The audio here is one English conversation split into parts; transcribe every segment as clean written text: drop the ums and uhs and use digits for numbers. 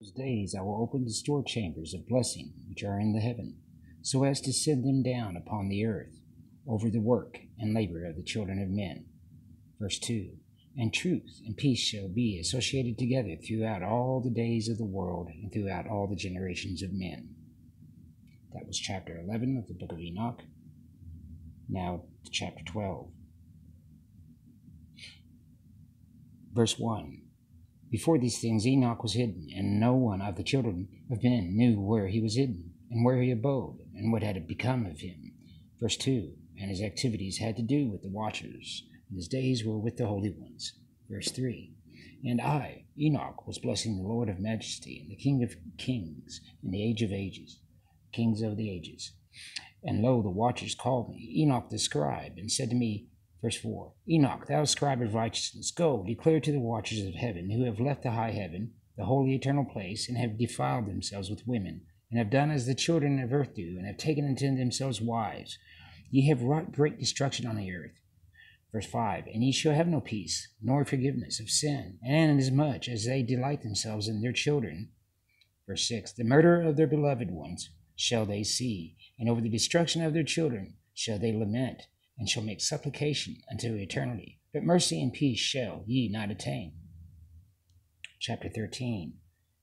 Those days I will open the store chambers of blessing which are in the heaven, so as to send them down upon the earth, over the work and labor of the children of men. Verse 2. And truth and peace shall be associated together throughout all the days of the world and throughout all the generations of men. That was chapter 11 of the Book of Enoch. Now to chapter 12. Verse 1. Before these things Enoch was hidden, and no one of the children of men knew where he was hidden, and where he abode, and what had become of him. Verse 2. And his activities had to do with the watchers, and his days were with the holy ones. Verse 3. And I, Enoch, was blessing the Lord of majesty, and the King of kings, in the age of ages, kings of the ages. And lo, the watchers called me, Enoch the scribe, and said to me, Verse 4, Enoch, thou scribe of righteousness, go, declare to the watchers of heaven, who have left the high heaven, the holy eternal place, and have defiled themselves with women, and have done as the children of earth do, and have taken unto themselves wives. Ye have wrought great destruction on the earth. Verse 5, And ye shall have no peace, nor forgiveness of sin, and inasmuch as they delight themselves in their children. Verse 6, The murder of their beloved ones shall they see, and over the destruction of their children shall they lament, and shall make supplication unto eternity. But mercy and peace shall ye not attain. Chapter 13,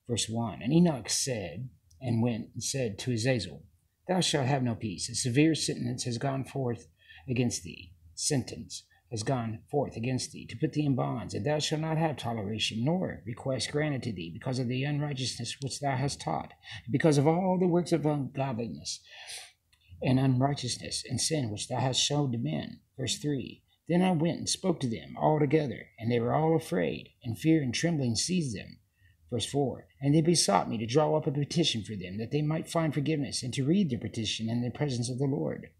verse 1. And Enoch said, and went and said to Azazel, Thou shalt have no peace. A severe sentence has gone forth against thee. Sentence has gone forth against thee, to put thee in bonds, and thou shalt not have toleration, nor request granted to thee, because of the unrighteousness which thou hast taught, because of all the works of ungodliness, and unrighteousness and sin which thou hast showed to men. Verse 3. Then I went and spoke to them all together, and they were all afraid, and fear and trembling seized them. Verse 4. And they besought me to draw up a petition for them, that they might find forgiveness, and to read their petition in the presence of the Lord.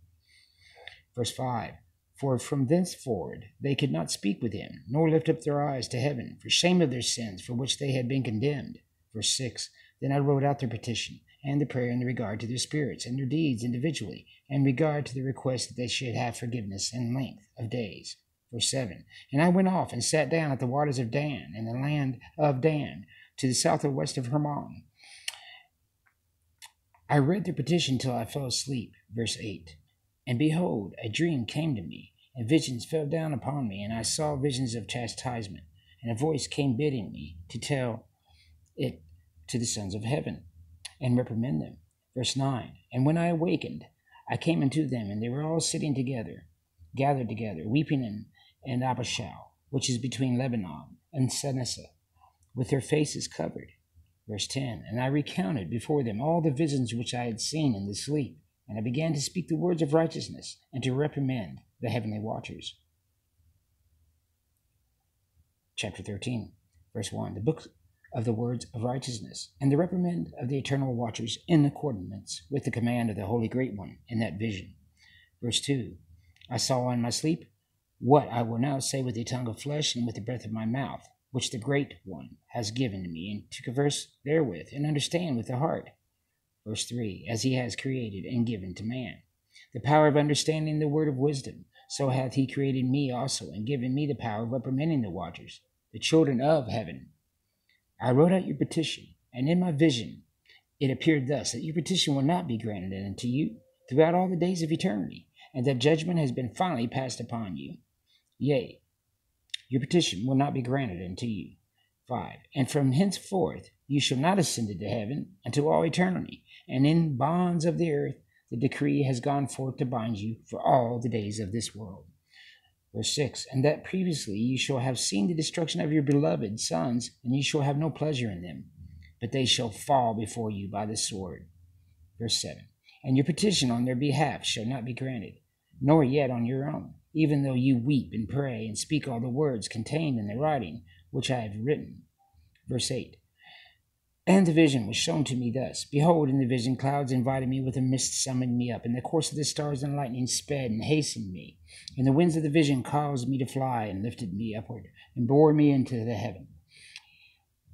Verse 5. For from thenceforward they could not speak with him, nor lift up their eyes to heaven, for shame of their sins for which they had been condemned. Verse 6. Then I wrote out their petition, and the prayer in regard to their spirits and their deeds individually, and regard to the request that they should have forgiveness and length of days. Verse 7. And I went off and sat down at the waters of Dan, in the land of Dan, to the south and west of Hermon. I read their petition till I fell asleep. Verse 8. And behold, a dream came to me, and visions fell down upon me, and I saw visions of chastisement, and a voice came bidding me to tell it to the sons of heaven, and reprimand them. Verse 9. And when I awakened, I came unto them, and they were all sitting together, gathered together, weeping in Abishal, which is between Lebanon and Senessa, with their faces covered. Verse 10. And I recounted before them all the visions which I had seen in the sleep, and I began to speak the words of righteousness, and to reprimand the heavenly watchers. Chapter 13, verse 1. The book of the words of righteousness, and the reprimand of the eternal watchers in accordance with the command of the Holy Great One in that vision. Verse 2. I saw in my sleep what I will now say with the tongue of flesh and with the breath of my mouth, which the Great One has given to me, and to converse therewith and understand with the heart. Verse 3. As he has created and given to man the power of understanding the word of wisdom, so hath he created me also, and given me the power of reprimanding the watchers, the children of heaven. I wrote out your petition, and in my vision it appeared thus, that your petition will not be granted unto you throughout all the days of eternity, and that judgment has been finally passed upon you. Yea, your petition will not be granted unto you. 5. And from henceforth you shall not ascend into heaven unto all eternity, and in bonds of the earth the decree has gone forth to bind you for all the days of this world. Verse 6. And that previously you shall have seen the destruction of your beloved sons, and you shall have no pleasure in them, but they shall fall before you by the sword. Verse 7. And your petition on their behalf shall not be granted, nor yet on your own, even though you weep and pray and speak all the words contained in the writing which I have written. Verse 8. And the vision was shown to me thus. Behold, in the vision clouds invited me, with a mist summoned me up, and the course of the stars and lightning sped and hastened me. And the winds of the vision caused me to fly, and lifted me upward, and bore me into the heaven.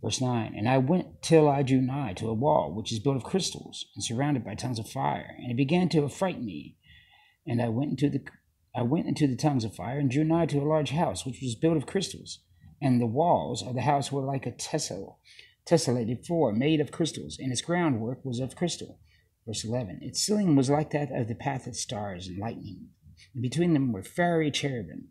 Verse 9. And I went till I drew nigh to a wall, which is built of crystals, and surrounded by tongues of fire, and it began to affright me. And I went into the tongues of fire, and drew nigh to a large house, which was built of crystals, and the walls of the house were like a tessel, tessellated floor made of crystals, and its groundwork was of crystal. Verse 11, its ceiling was like that of the path of stars and lightning. And between them were fiery cherubim,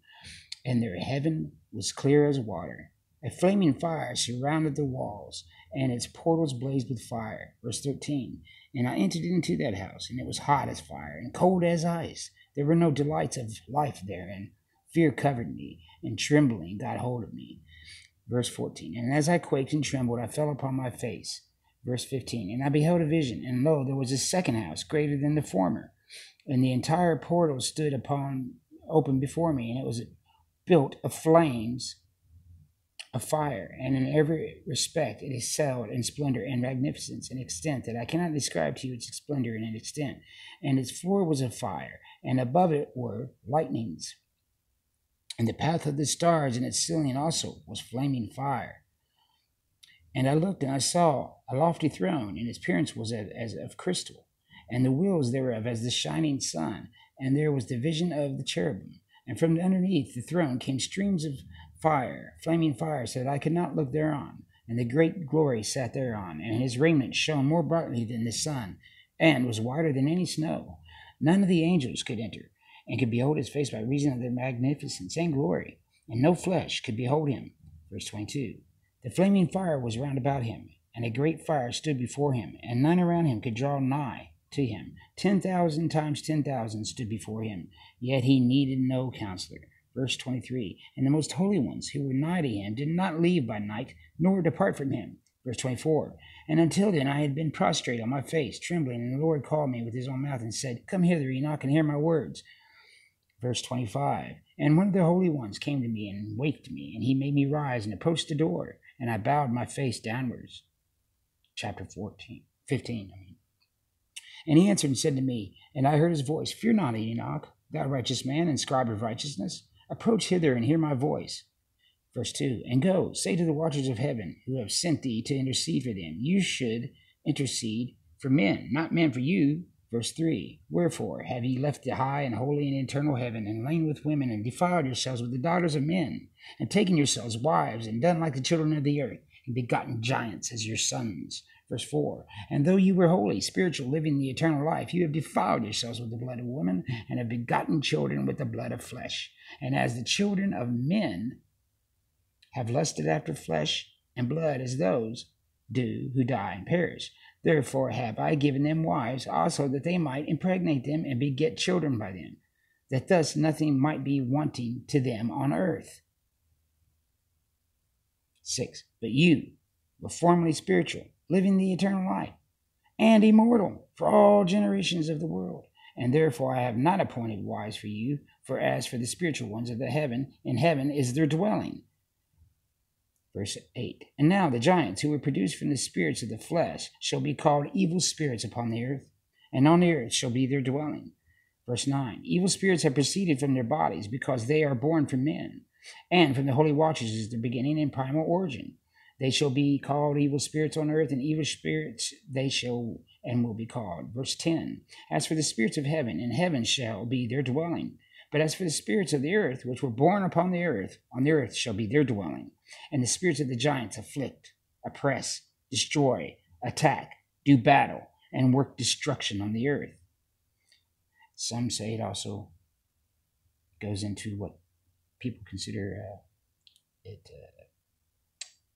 and their heaven was clear as water. A flaming fire surrounded the walls, and its portals blazed with fire. Verse 13, and I entered into that house, and it was hot as fire, and cold as ice. There were no delights of life there, and fear covered me, and trembling got hold of me. Verse 14, and as I quaked and trembled, I fell upon my face. Verse 15, and I beheld a vision, and lo, there was a second house, greater than the former, and the entire portal stood open before me, and it was built of flames of fire, and in every respect it excelled in splendor and magnificence, and extent that I cannot describe to you its splendor and its extent. And its floor was of fire, and above it were lightnings. And the path of the stars in its ceiling also was flaming fire. And I looked, and I saw a lofty throne, and its appearance was as of crystal, and the wheels thereof as the shining sun. And there was the vision of the cherubim. And from underneath the throne came streams of fire, flaming fire, so that I could not look thereon. And the great glory sat thereon, and his raiment shone more brightly than the sun, and was whiter than any snow. None of the angels could enter, and could behold his face by reason of their magnificence and glory, and no flesh could behold him. Verse 22. The flaming fire was round about him, and a great fire stood before him, and none around him could draw nigh to him. 10,000 times 10,000 stood before him, yet he needed no counselor. Verse 23, and the most holy ones who were nigh to him did not leave by night, nor depart from him. Verse 24, and until then I had been prostrate on my face, trembling, and the Lord called me with his own mouth and said, Come hither, Enoch, and hear my words. Verse 25, and one of the holy ones came to me and waked me, and he made me rise and approach the door, and I bowed my face downwards. Chapter 15. And he answered and said to me, and I heard his voice, Fear not, Enoch, thou righteous man and scribe of righteousness. Approach hither and hear my voice. Verse 2, and go, say to the watchers of heaven, who have sent thee to intercede for them, you should intercede for men, not men for you. Verse 3, wherefore have ye left the high and holy and eternal heaven, and lain with women, and defiled yourselves with the daughters of men, and taken yourselves wives, and done like the children of the earth, and begotten giants as your sons. Verse 4, and though you were holy, spiritual, living the eternal life, you have defiled yourselves with the blood of women, and have begotten children with the blood of flesh. And as the children of men have lusted after flesh and blood, as those do who die and perish. Therefore have I given them wives also, that they might impregnate them and beget children by them, that thus nothing might be wanting to them on earth. 6, but you were formerly spiritual, living the eternal life, and immortal for all generations of the world. And therefore I have not appointed wives for you, for as for the spiritual ones of the heaven, in heaven is their dwelling. Verse 8, and now the giants who were produced from the spirits of the flesh shall be called evil spirits upon the earth, and on the earth shall be their dwelling. Verse 9, evil spirits have proceeded from their bodies, because they are born from men, and from the holy watchers is the beginning and primal origin. They shall be called evil spirits on earth, and evil spirits they shall and will be called. Verse 10, as for the spirits of heaven, in heaven shall be their dwelling. But as for the spirits of the earth, which were born upon the earth shall be their dwelling. And the spirits of the giants afflict, oppress, destroy, attack, do battle, and work destruction on the earth. Some say it also goes into what people consider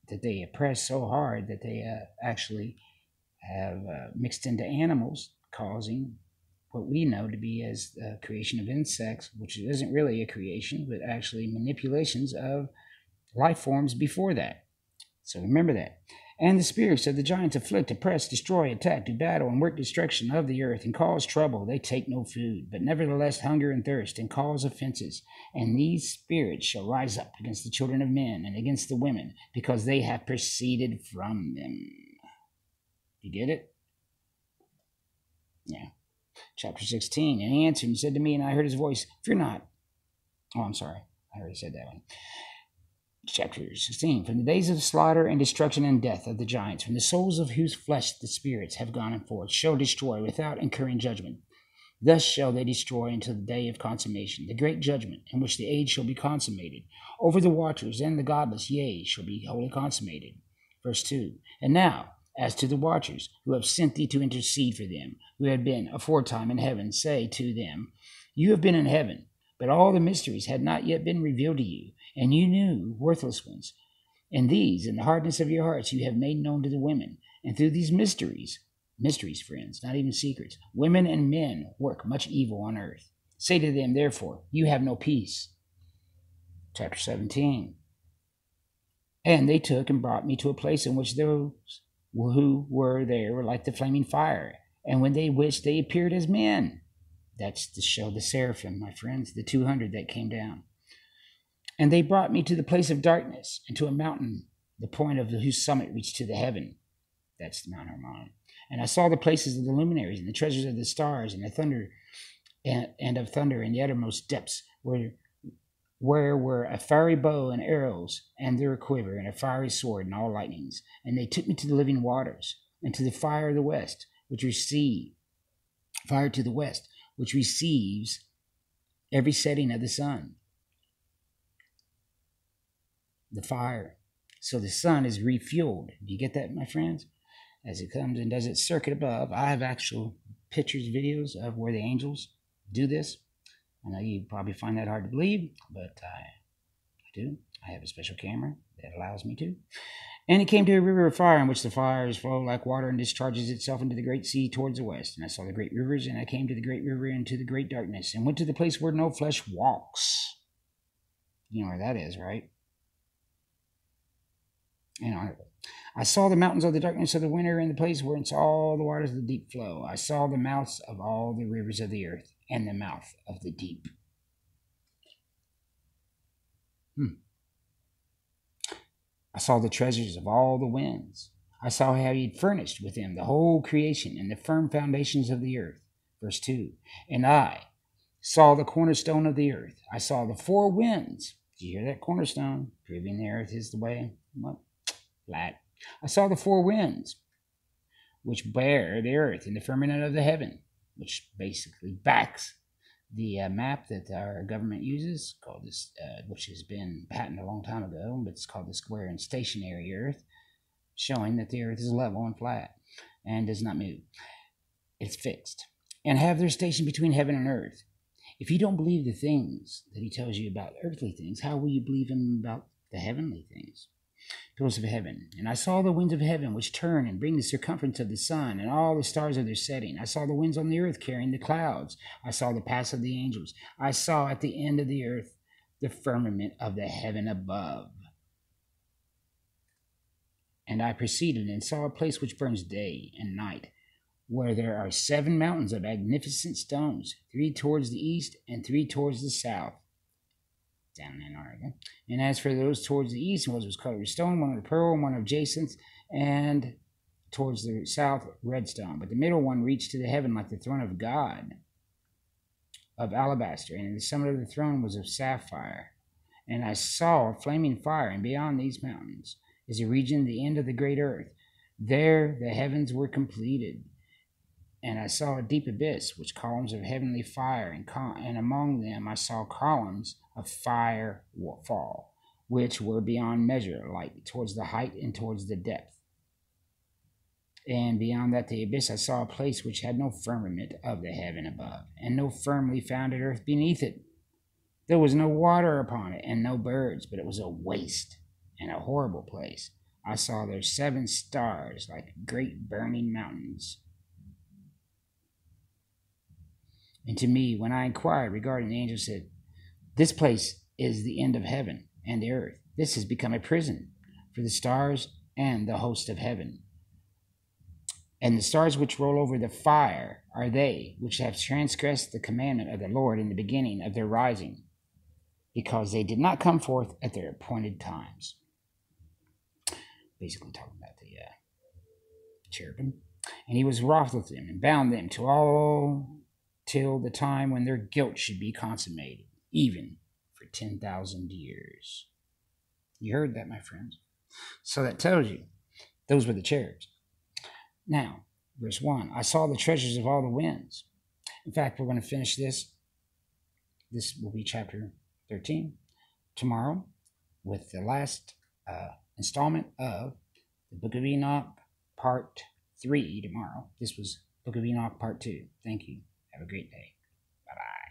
that they oppress so hard that they actually have mixed into animals, causing what we know to be as the creation of insects, which isn't really a creation, but actually manipulations of life forms before that. So remember that. And the spirits of the giants afflict, oppress, destroy, attack, do battle, and work destruction of the earth, and cause trouble. They take no food, but nevertheless hunger and thirst, and cause offenses. And these spirits shall rise up against the children of men, and against the women, because they have proceeded from them. You get it? Yeah. Chapter 16, and he answered and said to me, and I heard his voice, Fear not. Oh, I'm sorry. I already said that one. Chapter 16, from the days of slaughter and destruction and death of the giants, from the souls of whose flesh the spirits have gone forth, shall destroy without incurring judgment. Thus shall they destroy until the day of consummation, the great judgment, in which the age shall be consummated. Over the watchers and the godless, yea, shall be wholly consummated. Verse 2. And now, as to the watchers, who have sent thee to intercede for them, who had been aforetime in heaven, say to them, you have been in heaven, but all the mysteries had not yet been revealed to you, and you knew worthless ones. And these, in the hardness of your hearts, you have made known to the women. And through these mysteries, friends, not even secrets, women and men work much evil on earth. Say to them, therefore, you have no peace. Chapter 17. And they took and brought me to a place in which those who were there were like the flaming fire. And when they wished, they appeared as men. That's to show the seraphim, my friends, the 200 that came down. And they brought me to the place of darkness, and to a mountain, the point of whose summit reached to the heaven. That's the Mount Hermon. And I saw the places of the luminaries, and the treasures of the stars, and the thunder, and of thunder in the uttermost depths, where were a fiery bow and arrows, and their quiver, and a fiery sword, and all lightnings. And they took me to the living waters, and to the fire of the west, which receives every setting of the sun. The fire. So the sun is refueled. Do you get that, my friends? As it comes and does its circuit above. I have actual pictures, videos of where the angels do this. I know you probably find that hard to believe, but I do. I have a special camera that allows me to. And it came to a river of fire, in which the fires flow like water and discharges itself into the great sea towards the west. And I saw the great rivers, and I came to the great river and to the great darkness, and went to the place where no flesh walks. You know where that is, right? I saw the mountains of the darkness of the winter, and the place whence all the waters of the deep flow. I saw the mouths of all the rivers of the earth, and the mouth of the deep. I saw the treasures of all the winds. I saw how he had furnished with them the whole creation and the firm foundations of the earth. Verse 2. And I saw the cornerstone of the earth. I saw the four winds. Did you hear that? Cornerstone, proving the earth is the way. What? Flat. I saw the four winds, which bear the earth in the firmament of the heaven, which basically backs the map that our government uses, called this, which has been patented a long time ago, but it's called the square and stationary earth, showing that the earth is level and flat and does not move. It's fixed. And have their station between heaven and earth. If you don't believe the things that he tells you about earthly things, how will you believe him about the heavenly things? Pillars of heaven. And I saw the winds of heaven, which turn and bring the circumference of the sun, and all the stars of their setting. I saw the winds on the earth carrying the clouds. I saw the paths of the angels. I saw at the end of the earth the firmament of the heaven above. And I proceeded and saw a place which burns day and night, where there are 7 mountains of magnificent stones, 3 towards the east and 3 towards the south. Down in Oregon. And as for those towards the east, one was colored stone, one of pearl, and one of jacinth, and towards the south, redstone. But the middle one reached to the heaven like the throne of God, of alabaster, and the summit of the throne was of sapphire. And I saw a flaming fire, and beyond these mountains is a region, the end of the great earth. There the heavens were completed. And I saw a deep abyss, which columns of heavenly fire, and among them I saw columns of fire fall, which were beyond measure, like towards the height and towards the depth. And beyond that the abyss I saw a place which had no firmament of the heaven above, and no firmly founded earth beneath it. There was no water upon it, and no birds, but it was a waste and a horrible place. I saw there 7 stars, like great burning mountains. And to me, when I inquired regarding the angel, said, this place is the end of heaven and the earth. This has become a prison for the stars and the host of heaven. And the stars which roll over the fire are they which have transgressed the commandment of the Lord in the beginning of their rising, because they did not come forth at their appointed times. Basically talking about the cherubim. And he was wroth with them and bound them till the time when their guilt should be consummated, even for 10,000 years. You heard that, my friends? So that tells you, those were the cherubs. Now, verse 1, I saw the treasures of all the winds. In fact, we're going to finish this. This will be chapter 13 tomorrow with the last installment of the Book of Enoch Part 3 tomorrow. This was Book of Enoch Part 2. Thank you. Have a great day. Bye-bye.